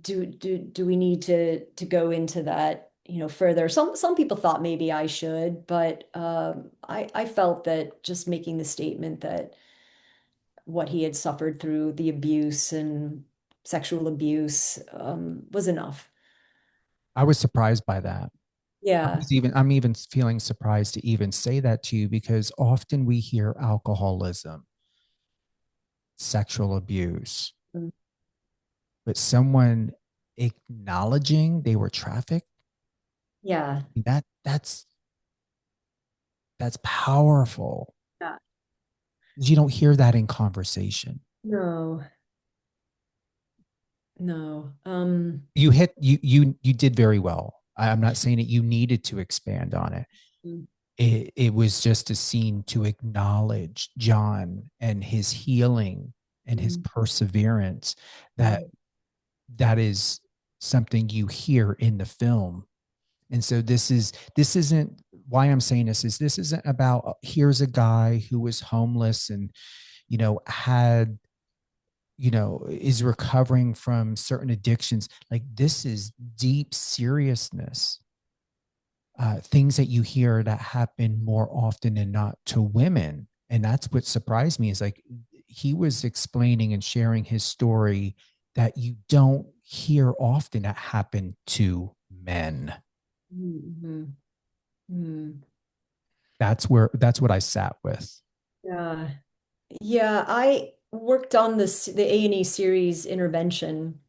Do we need to go into that, further? Some people thought maybe I should, but I felt that just making the statement that what he had suffered through the abuse and sexual abuse was enough. I was surprised by that. Yeah. I'm even feeling surprised to even say that to you, because often we hear alcoholism, sexual abuse, Mm. but someone acknowledging they were trafficked, Yeah. that's powerful. Yeah. You don't hear that in conversation. No, no. You did very well. I'm not saying that you needed to expand on it. Mm. It was just a scene to acknowledge John and his healing and his Mm. perseverance. that Mm. that is something you hear in the film. And so this isn't why I'm saying this isn't about here's a guy who was homeless and had is recovering from certain addictions. Like, this is deep seriousness, things that you hear that happen more often than not to women. And that's what surprised me, is like he was explaining and sharing his story that you don't hear often that happen to men. Mhm. Mm. That's what I sat with. Yeah. Yeah, I worked on the A&E series Intervention.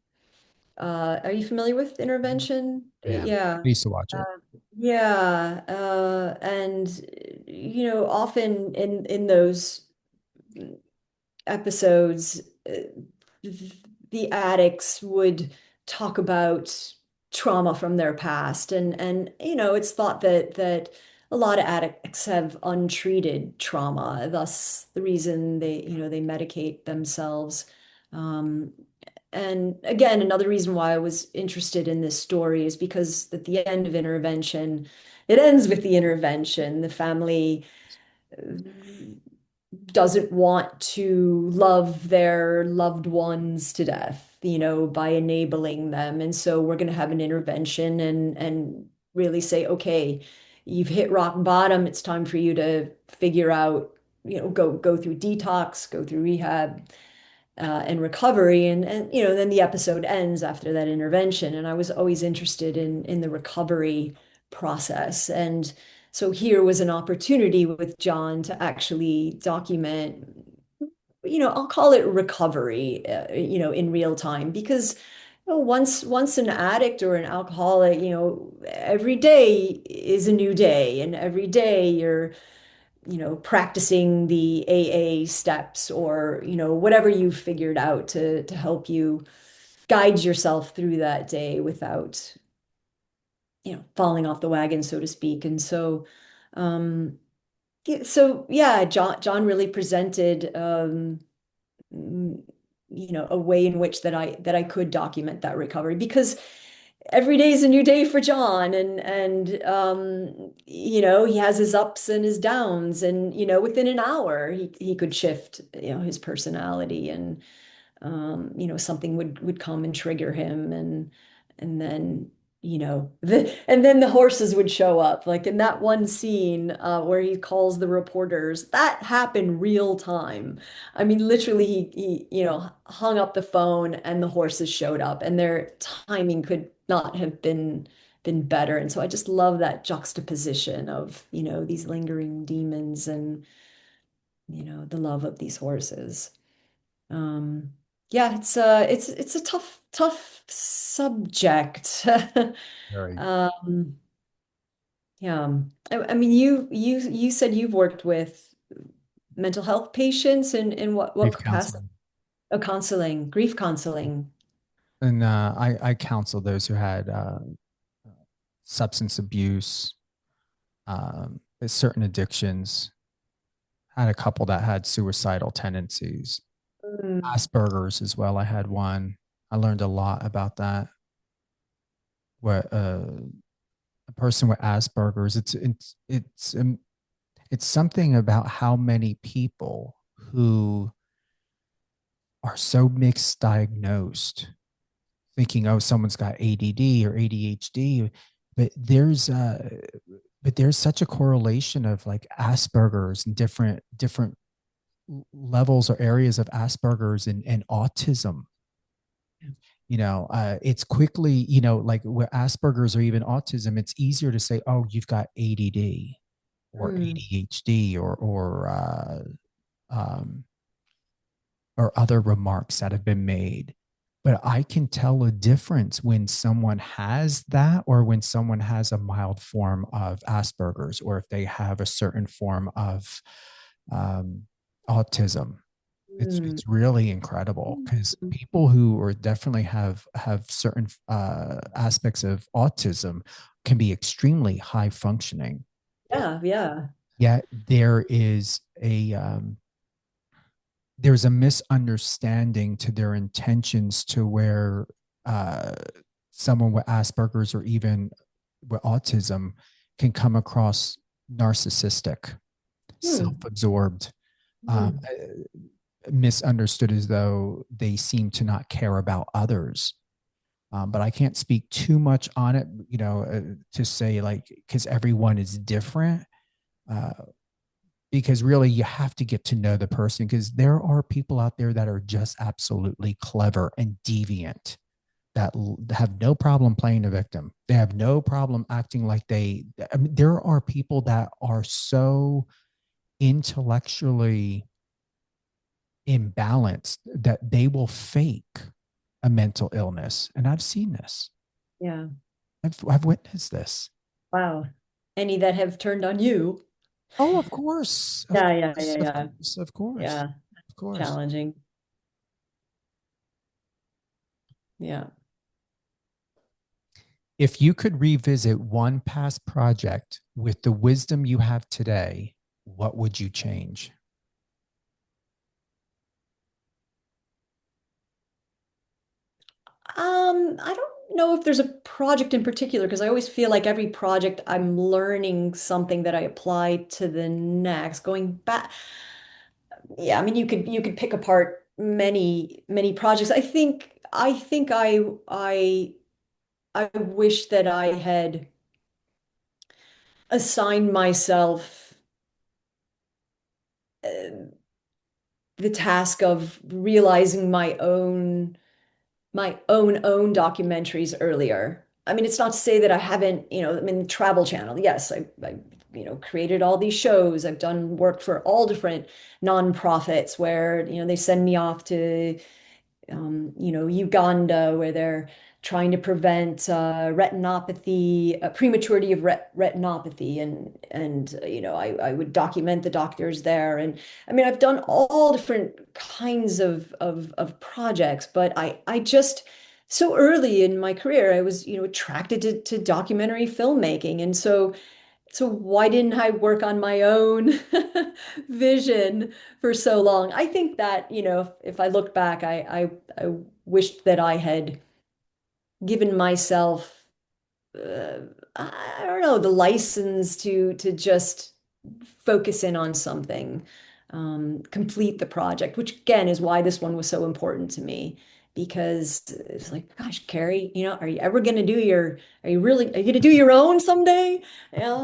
Are you familiar with Intervention? I am. Yeah. I used to watch it. Uh, yeah. And often in those episodes, the addicts would talk about trauma from their past, and it's thought that a lot of addicts have untreated trauma, thus the reason they medicate themselves. Um, and again, another reason why I was interested in this story is because at the end of intervention, it ends with the intervention. The family doesn't want to love their loved ones to death, by enabling them. And so we're going to have an intervention and really say, okay, you've hit rock bottom. It's time for you to figure out, go through detox, go through rehab, and recovery. And then the episode ends after that intervention. And I was always interested in the recovery process. And so here was an opportunity with John to actually document, I'll call it recovery, in real time, because once an addict or an alcoholic, every day is a new day, and every day you're practicing the AA steps, or, whatever you've figured out to help you guide yourself through that day without, falling off the wagon, so to speak. And so, yeah, John really presented, a way in which that I could document that recovery, because every day is a new day for John, and he has his ups and his downs, and within an hour he could shift his personality, and something would come and trigger him, and then the horses would show up, like in that one scene where he calls the reporters. That happened real time. I mean, literally, he hung up the phone and the horses showed up, and their timing could not have been better. And so I just love that juxtaposition of these lingering demons and the love of these horses. um yeah, it's a tough subject. Very um yeah. I mean, you said you've worked with mental health patients in what grief capacity? counseling. Oh, counseling, grief counseling. And I counsel those who had substance abuse, certain addictions. Had a couple that had suicidal tendencies, Mm, Asperger's as well. I had one. I learned a lot about that. What a person with Asperger's, it's something about how many people who are so mixed diagnosed, thinking, oh, someone's got ADD or ADHD, but there's such a correlation of like Asperger's and different levels or areas of Asperger's and autism. It's quickly, like with Asperger's or even autism, it's easier to say, oh, you've got ADD or mm, ADHD um, or other remarks that have been made. But I can tell a difference when someone has that or when someone has a mild form of Asperger's, or if they have a certain form of um, autism. mm, It's really incredible because mm. people who are definitely have certain aspects of autism can be extremely high functioning. Yeah, yeah. Yet there's a misunderstanding to their intentions, to where uh, someone with Asperger's or even with autism can come across narcissistic, Hmm. self-absorbed, um, Hmm. misunderstood, as though they seem to not care about others. But I can't speak too much on it, to say, like, because everyone is different. Uh, because really you have to get to know the person, because there are people out there that are just absolutely clever and deviant, that have no problem playing a victim. They have no problem acting like I mean, there are people that are so intellectually imbalanced that they will fake a mental illness. And I've seen this. Yeah. I've witnessed this. Wow. Any that have turned on you? Oh, of course. Of Yeah, yeah, course. yeah, Of yeah. course. Of course. Yeah. Of course. Challenging. Yeah. If you could revisit one past project with the wisdom you have today, what would you change? I don't know if there's a project in particular because I always feel like every project I'm learning something that I apply to the next. Going back, yeah, I mean you could pick apart many projects. I wish that I had assigned myself the task of realizing my own documentaries earlier. I mean, it's not to say that I haven't, I mean, Travel Channel, yes, I created all these shows. I've done work for all different nonprofits where, they send me off to Uganda, where they're trying to prevent retinopathy, prematurity of retinopathy, and I would document the doctors there, and I mean I've done all different kinds of projects, but I just so early in my career I was attracted to documentary filmmaking, and so why didn't I work on my own vision for so long? I think that, if I look back, I wished that I had given myself, uh, I don't know, the license to just focus in on something, complete the project, which again is why this one was so important to me. Because it's like, gosh, Carrie, are you ever going to are you going to do your own someday?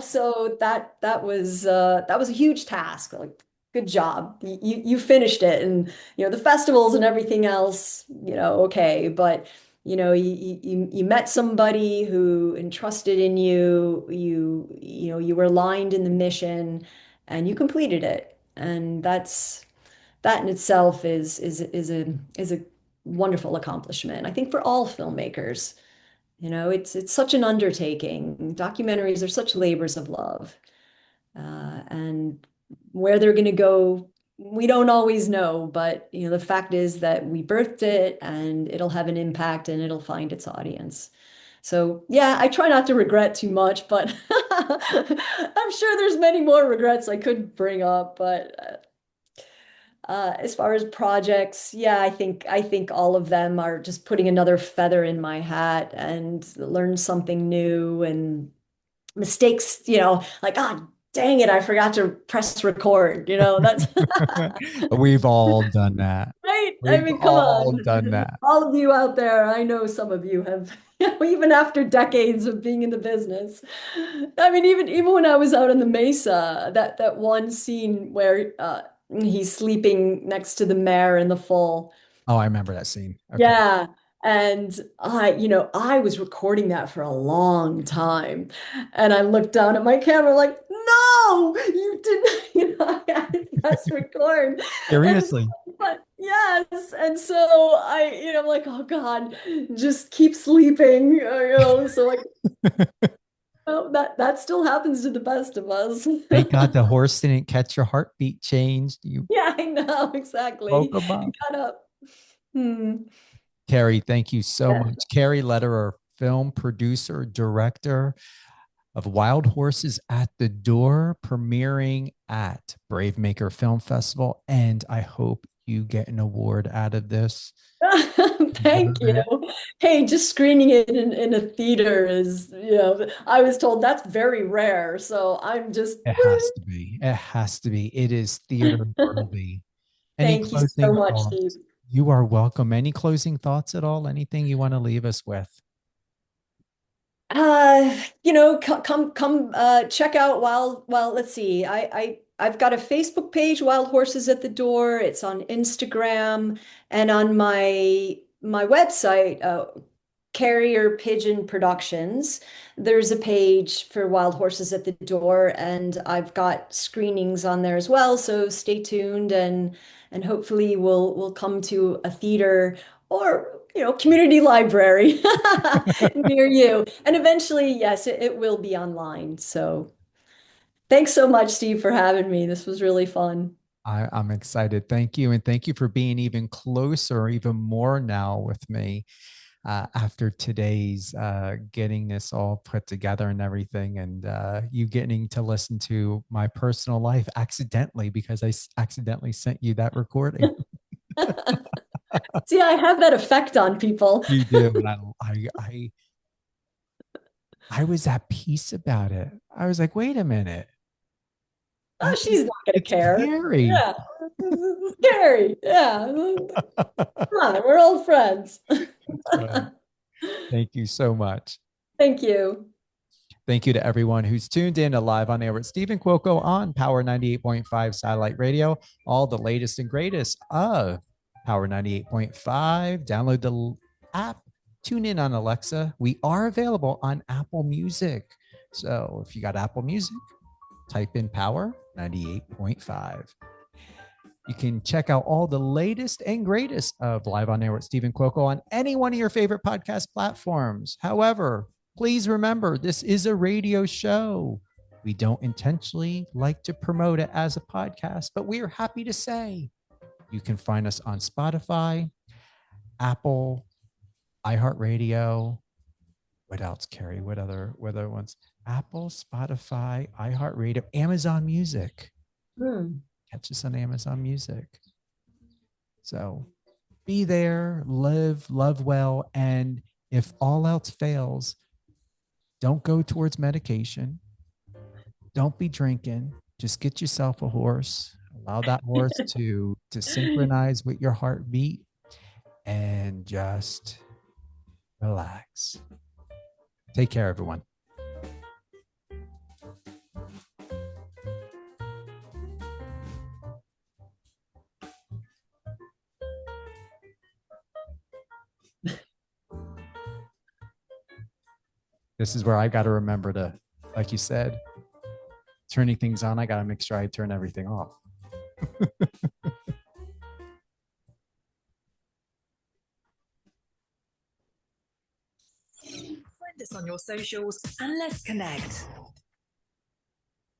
So that was a huge task. Like, good job. You finished it. And, the festivals and everything else, okay. But you met somebody who entrusted in you, you were aligned in the mission and you completed it. And that in itself is a wonderful accomplishment. I think for all filmmakers, it's such an undertaking. Documentaries are such labors of love. And where they're going to go, we don't always know, but the fact is that we birthed it and it'll have an impact and it'll find its audience. So yeah, I try not to regret too much, but I'm sure there's many more regrets I could bring up. But as far as projects, yeah, I think all of them are just putting another feather in my hat and learn something new, and mistakes, like, oh, dang it, I forgot to press record, that's We've all done that. right. I We've mean, come all on. done that. All of you out there, I know some of you have, even after decades of being in the business. I mean, even when I was out on the Mesa, that one scene where he's sleeping next to the mayor in the fall. Oh, I remember that scene. Okay. Yeah. And I was recording that for a long time. And I looked down at my camera like, no, you didn't, I had to press record. And Seriously. but yes. And so I'm like, oh God, just keep sleeping, so like, oh, that still happens to the best of us. Thank God the horse didn't catch your heartbeat changed. You Yeah, I know, woke exactly. him up. Got up. Hmm. Carrie, thank you so Yeah. much. Carrie Lederer, film producer, director of Wild Horses at the Door, premiering at Brave Maker Film Festival. And I hope you get an award out of this. Thank you. Hey, just screening it in a theater is, I was told that's very rare. So I'm just, It has to be. It has to be. It is theater worthy. Any thank you so closing much, Steve. thoughts? You are welcome. Any closing thoughts at all? Anything you want to leave us with? Come check out well, let's see. I've got a Facebook page, Wild Horses at the Door. It's on Instagram and on my website, Carrier Pigeon Productions. There's a page for Wild Horses at the Door, and I've got screenings on there as well. So stay tuned, and hopefully we'll come to a theater or community library near you. And eventually, yes, it will be online. So thanks so much, Steve, for having me. This was really fun. I'm excited. Thank you. And thank you for being even closer, even more now with me. after today's getting this all put together and everything, and you getting to listen to my personal life accidentally because I accidentally sent you that recording. See, I have that effect on people. You do, and I was at peace about it. I was like, wait a minute. Oh, she's not going to It's care. Carrie. Yeah, it's scary. Yeah. Come on, we're old friends. That's right. Thank you so much. Thank you. Thank you to everyone who's tuned in to Live on Air with Stephen Cuoco on Power 98.5 Satellite Radio. All the latest and greatest of Power 98.5. Download the app. Tune in on Alexa. We are available on Apple Music. So if you got Apple Music, type in Power 98.5. You can check out all the latest and greatest of Live on Air with Stephen Cuoco on any one of your favorite podcast platforms. However, please remember, this is a radio show. We don't intentionally like to promote it as a podcast, but we are happy to say you can find us on Spotify, Apple, iHeartRadio. What else, Carrie? What other ones? Apple, Spotify, iHeartRadio, Amazon Music. Catch us on Amazon Music. So be there, live, love well, and if all else fails, don't go towards medication. Don't be drinking. Just get yourself a horse. Allow that horse to synchronize with your heartbeat and just relax. Take care, everyone. This is where I got to remember to, like you said, turning things on. I got to make sure I turn everything off. Find us on your socials and let's connect.